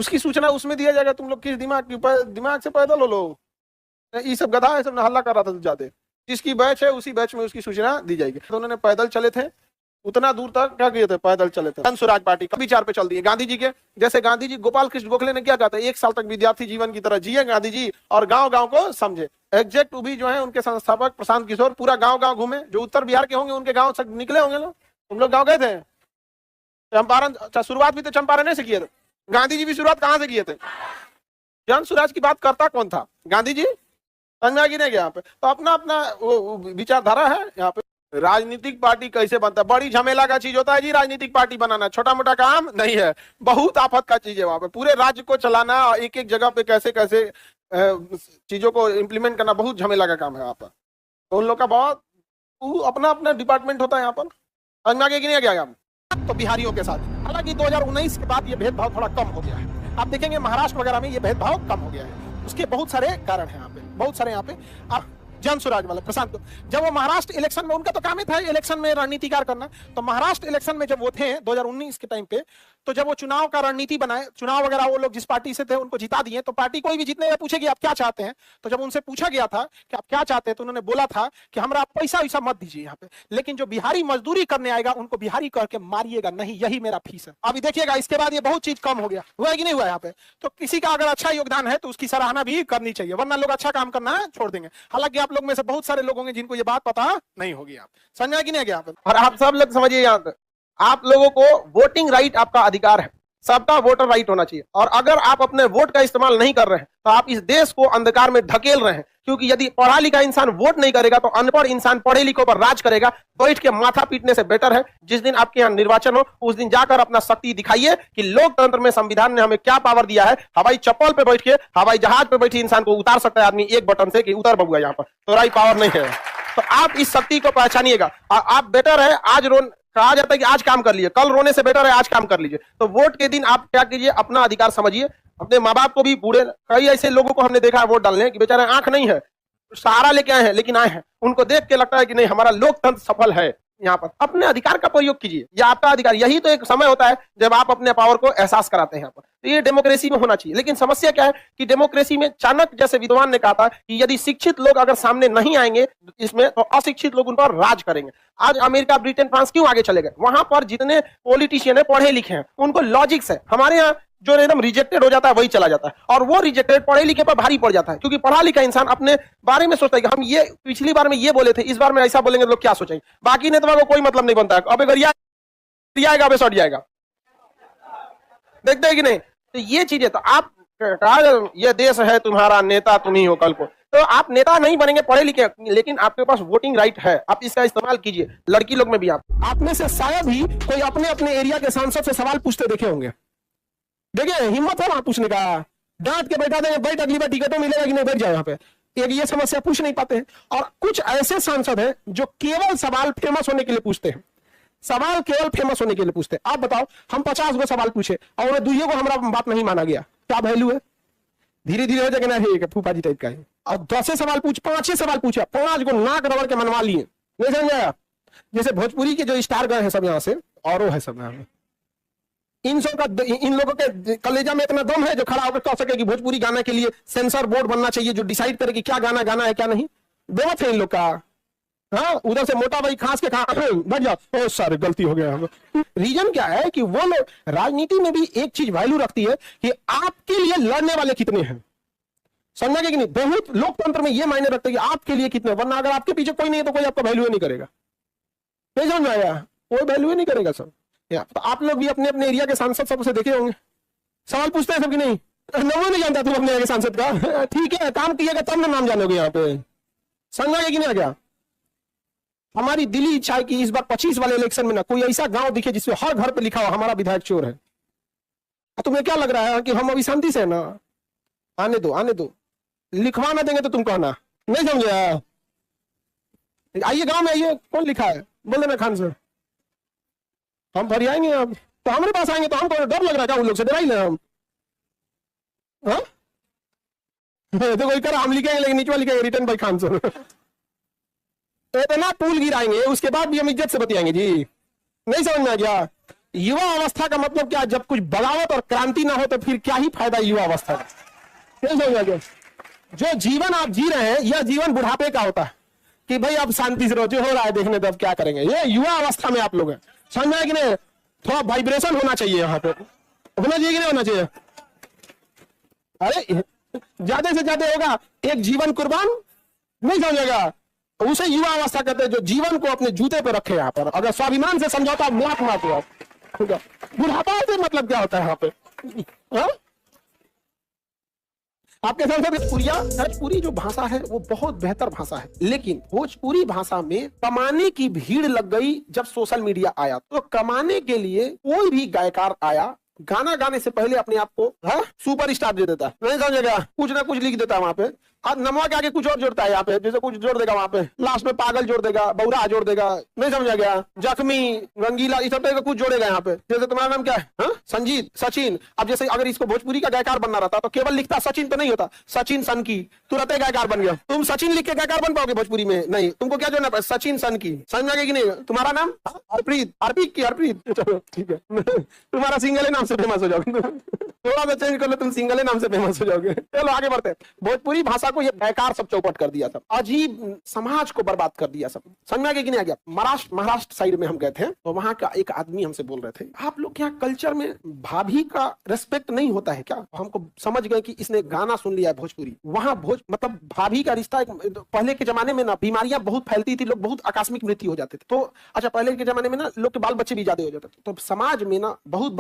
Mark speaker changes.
Speaker 1: उसकी सूचना उसमें दिया जाएगा। तुम लोग किस दिमाग से पैदल हो लोग? ये सब गधा है, सब हल्ला कर रहा था ज्यादा। जिसकी बैच है उसी बैच में उसकी सूचना दी जाएगी। तो उन्होंने पैदल चले थे, उतना दूर तक क्या किए थे, पैदल चले थे। जन स्वराज पार्टी का विचार पे चल दिए गांधी जी के। जैसे गांधी जी, गोपाल कृष्ण गोखले ने क्या कहा था, 1 साल तक विद्यार्थी जीवन की तरह जिए गांधी जी और गांव गांव को समझे। एग्जैक्ट भी जो है उनके संस्थापक प्रशांत किशोर पूरा गांव गांव घूमे। जो उत्तर बिहार के होंगे उनके गांव से निकले होंगे लोग। तुम लोग गांव गए थे? चंपारण, अच्छा शुरुआत भी तो चंपारण से किए थे। गांधी जी भी शुरुआत कहां से किए थे? जन स्वराज की बात करता कौन था? गांधी जी। समझा कि नहीं? यहाँ पे तो अपना अपना विचारधारा है। यहाँ पे राजनीतिक पार्टी कैसे बनता है, बड़ी झमेला का चीज होता है जी। राजनीतिक पार्टी बनाना छोटा मोटा काम नहीं है, बहुत आफत का चीज है। वहां पे पूरे राज्य को चलाना, एक एक जगह पे कैसे कैसे चीजों को इम्प्लीमेंट करना बहुत झमेला का काम है वहां पर। तो उन लोग का बहुत अपना अपना डिपार्टमेंट होता है यहाँ पर। समझ में नहीं गया हम तो बिहारियों के साथ। हालांकि 2019 के बाद ये भेदभाव थोड़ा कम हो गया है। आप देखेंगे महाराष्ट्र वगैरह में ये भेदभाव कम हो गया है। उसके बहुत सारे कारण है यहाँ पे, बहुत सारे यहाँ पे। जन स्वराज वाले प्रशांत, जब वो महाराष्ट्र इलेक्शन में, उनका तो काम ही था इलेक्शन में रणनीतिकार करना। तो महाराष्ट्र इलेक्शन में जब वो थे 2019 के टाइम पे, तो जब वो चुनाव का रणनीति बनाए, चुनाव वगैरह वो लोग जिस पार्टी से थे उनको जिता दिए। तो पार्टी कोई भी जीतने में पूछेगी आप क्या चाहते हैं, तो जब उनसे पूछा गया था कि आप क्या चाहते हैं, तो उन्होंने बोला था कि हमरा पैसा वैसा मत दीजिए यहाँ पे, लेकिन जो बिहारी मजदूरी करने आएगा उनको बिहारी करके मारिएगा नहीं, यही मेरा फीस है। अभी देखिएगा इसके बाद ये बहुत चीज कम हो गया। हुआ कि नहीं हुआ यहाँ पे? तो किसी का अगर अच्छा योगदान है तो उसकी सराहना भी करनी चाहिए, वरना लोग अच्छा काम करना छोड़ देंगे। हालांकि आप लोग में से बहुत सारे लोग होंगे जिनको ये बात पता नहीं होगी। आप समझा कि नहीं गया? और आप सब लोग समझिए, यहाँ तक आप लोगों को वोटिंग राइट आपका अधिकार है, सबका वोटर राइट होना चाहिए। और अगर आप अपने वोट का इस्तेमाल नहीं कर रहे हैं तो आप इस देश को अंधकार में ढकेल रहे हैं। क्योंकि यदि पढ़ा लिखा इंसान वोट नहीं करेगा तो अनपढ़ इंसान पढ़े लिखों पर राज करेगा। बैठ के माथा पीटने से बेटर है जिस दिन आपके यहाँ निर्वाचन हो उस दिन जाकर अपना शक्ति दिखाइए कि लोकतंत्र में संविधान ने हमें क्या पावर दिया है। हवाई चप्पल पे बैठ के हवाई जहाज पे बैठे इंसान को उतार सकता है आदमी एक बटन से कि उतर बबुआ, यहाँ पर तोरा पावर नहीं है। तो आप इस शक्ति को पहचानिएगा। आप बेटर है आज कहा जाता है कि आज काम कर लीजिए, कल रोने से बेटर है आज काम कर लीजिए। तो वोट के दिन आप क्या कीजिए, अपना अधिकार समझिए। अपने माँ बाप को भी, बूढ़े कई ऐसे लोगों को हमने देखा है वोट डालने की बेचारे आंख नहीं है, सहारा लेके आए हैं लेकिन आए हैं, उनको देख के लगता है कि नहीं हमारा लोकतंत्र सफल है। यहाँ पर अपने अधिकार का प्रयोग कीजिए, यह आपका अधिकार। यही तो एक समय होता है जब आप अपने पावर को एहसास कराते हैं यहाँ पर। तो ये डेमोक्रेसी में होना चाहिए। लेकिन समस्या क्या है कि डेमोक्रेसी में चाणक्य जैसे विद्वान ने कहा था कि यदि शिक्षित लोग अगर सामने नहीं आएंगे इसमें तो अशिक्षित लोग उन पर राज करेंगे। आज अमेरिका, ब्रिटेन, फ्रांस क्यों आगे चले गए? वहां पर जितने पॉलिटिशियन है पढ़े लिखे हैं, उनको लॉजिक्स है। हमारे यहाँ जो एकदम रिजेक्टेड हो जाता है वही चला जाता है, और वो रिजेक्टेड पढ़े लिखे पर भारी पड़ जाता है। क्योंकि पढ़ा लिखा इंसान अपने बारे में सोचता है कि हम ये पिछली बार में ये बोले थे, इस बार में ऐसा बोलेंगे तो लोग क्या सोचेंगे। बाकी नेताओं को कोई मतलब नहीं बनता है। अब अगर आएगा अब सट जाएगा, देखते हैं कि नहीं। तो ये चीजें तो आप ये देश है तुम्हारा, नेता तुम ही हो कल को। तो आप नेता नहीं बनेंगे पढ़े लिखे, लेकिन आपके पास वोटिंग राइट है, आप इसका इस्तेमाल कीजिए। लड़की लोग में भी आप में से शायद ही कोई अपने अपने एरिया के सांसद से सवाल पूछते देखे होंगे। देखिए हिम्मत है वहां पूछने का, डांट के बैठा देंगे, बैठ अगली बार टिकटों मिलेगा कि नहीं, बैठ जाए यहाँ पे। एक ये समस्या पूछ नहीं पाते हैं। और कुछ ऐसे सांसद हैं जो केवल सवाल फेमस होने के लिए पूछते हैं, सवाल केवल फेमस होने के लिए पूछते हैं। आप बताओ, हम 50 गो सवाल पूछे और उन्हें दुइयों को हमारा बात नहीं माना गया, क्या वैल्यू है? धीरे धीरे हो जाएगा ना, है फूफा जी टाइप का है। और 10 सवाल पूछ, 5 सवाल पूछा, 5 को नाक रगड़ के मनवा लिए, नहीं समझ आया? जैसे भोजपुरी के जो स्टार गए हैं सब यहाँ से, और है सब यहाँ इन लोगों के कलेजा में इतना दम है जो खड़ा होकर कह सके कि भोजपुरी गाना के लिए सेंसर बोर्ड बनना चाहिए जो डिसाइड करे कि क्या गाना गाना है क्या नहीं। बेमत है इन लोग का। हाँ, उधर से मोटा भाई खांस के बैठ जाओ, सर गलती हो गया। रीजन क्या है कि वो लोग, राजनीति में भी एक चीज वैल्यू रखती है कि आपके लिए लड़ने वाले कितने हैं। समझा कि नहीं? बहुत लोकतंत्र में ये मायने रखते हैं कि आपके लिए कितने, वरना अगर आपके पीछे कोई नहीं है तो कोई आपका वैल्यू नहीं करेगा। नहीं समझ आया? कोई वैल्यू नहीं करेगा सब। तो आप लोग भी अपने अपने एरिया के सांसद सबसे देखे होंगे, सवाल पूछते हैं सब कि नहीं? नमो नहीं जानता तुम अपने एरिया के सांसद का? ठीक है, काम कीजिएगा तब ना नाम जानोगे यहाँ पे। समझा कि नहीं? क्या हमारी दिली इच्छा है कि इस बार 25 वाले इलेक्शन में ना कोई ऐसा गांव दिखे जिसमें हर घर पे लिखा हो हमारा विधायक चोर है। तुम्हें क्या लग रहा है कि हम अभी शांति से है ना? आने दो, आने दो, लिखवा ना देंगे तो तुम कहना। नहीं समझे? आइए गांव में आइए, कौन लिखा है बोल देना खान सर, हम भर आएंगे। अब तो हमारे पास आएंगे तो हमको डर लग रहा है क्या? उन लोग से डरा ही ले हम। तो कोई कर हम लिखेंगे लेकिन नीचे लिखेंगे रिटर्न बाय खान सर। तो इतना पुल गिराएंगे उसके बाद भी हम इज्जत से बतियाएंगे जी। नहीं समझ में आ गया? युवा अवस्था का मतलब क्या? जब कुछ बगावत और क्रांति ना हो तो फिर क्या ही फायदा युवा अवस्था का? जो जीवन आप जी रहे हैं यह जीवन बुढ़ापे का होता है कि भाई अब शांति से रहो, जो हो रहा है देखने दो, अब क्या करेंगे। ये युवा अवस्था में आप लोग हैं, समझ में आया कि नहीं? थोड़ा वाइब्रेशन होना चाहिए यहाँ पे, होना चाहिए कि नहीं होना चाहिए? अरे ज्यादा से ज्यादा होगा एक जीवन कुर्बान नहीं समझेगा, उसे युवा अवस्था कहते हैं, जो जीवन को अपने जूते पे रखे। यहाँ पर अगर स्वाभिमान से समझौता लाख मार दो। बुढ़ापा से मतलब क्या होता है यहाँ पे? हा? आपके संसद भोजपुरी जो भाषा है वो बहुत बेहतर भाषा है, लेकिन भोजपुरी भाषा में कमाने की भीड़ लग गई जब सोशल मीडिया आया। तो कमाने के लिए कोई भी गायकार आया, गाना गाने से पहले अपने आप को सुपर स्टार दे देता, नहीं समझेगा? कुछ ना कुछ लिख देता है वहां पे, और नमवा के आगे कुछ और जोड़ता है। यहाँ पे जैसे कुछ जोड़ देगा, वहां पे लास्ट में पागल जोड़ देगा, बौरा जोड़ देगा, नहीं समझा गया? जख्मी, रंगीला, इस सब का कुछ जोड़ेगा यहाँ पे। जैसे तुम्हारा नाम क्या है? संजीत, सचिन। अब जैसे अगर इसको भोजपुरी का गायकार बनना रहता तो केवल लिखता सचिन तो नहीं होता, सचिन सन की, तुरंत गायकार बन गया। तुम सचिन लिख के गायकार बन पाओगे भोजपुरी में? नहीं, तुमको क्या जोड़ना पड़ेगा? सचिन सन की। समझ गया कि नहीं? तुम्हारा नाम हरप्रीत, हरप्रीत की हरप्रीत, चलो ठीक है। तुम्हारा सिंगल नाम से फेमस हो जाओगे, थोड़ा सा चेंज कर लो, तुम सिंगल नाम से फेमस हो जाओगे। चलो आगे बढ़ते हैं। भोजपुरी भाषा को ये बेकार सब चौपट कर दिया, सब अजीब, समाज को बर्बाद कर दिया सब। समझ में आ गया कि नहीं आ गया? महाराष्ट्र साइड में हम गए थे तो वहां का एक आदमी हमसे बोल रहे थे, आप लोग क्या कल्चर में भाभी का रेस्पेक्ट नहीं होता है क्या? हमको समझ गए कि इसने गाना सुन लिया है भोजपुरी। वहां मतलब भाभी का रिश्ता पहले के जमाने में ना बीमारियां बहुत फैलती थी, लोग बहुत आकस्मिक मृत्यु हो जाते थे। तो अच्छा, पहले के जमाने में ना लोग के बाल बच्चे भी ज्यादा हो जाते थे, तो समाज में ना बहुत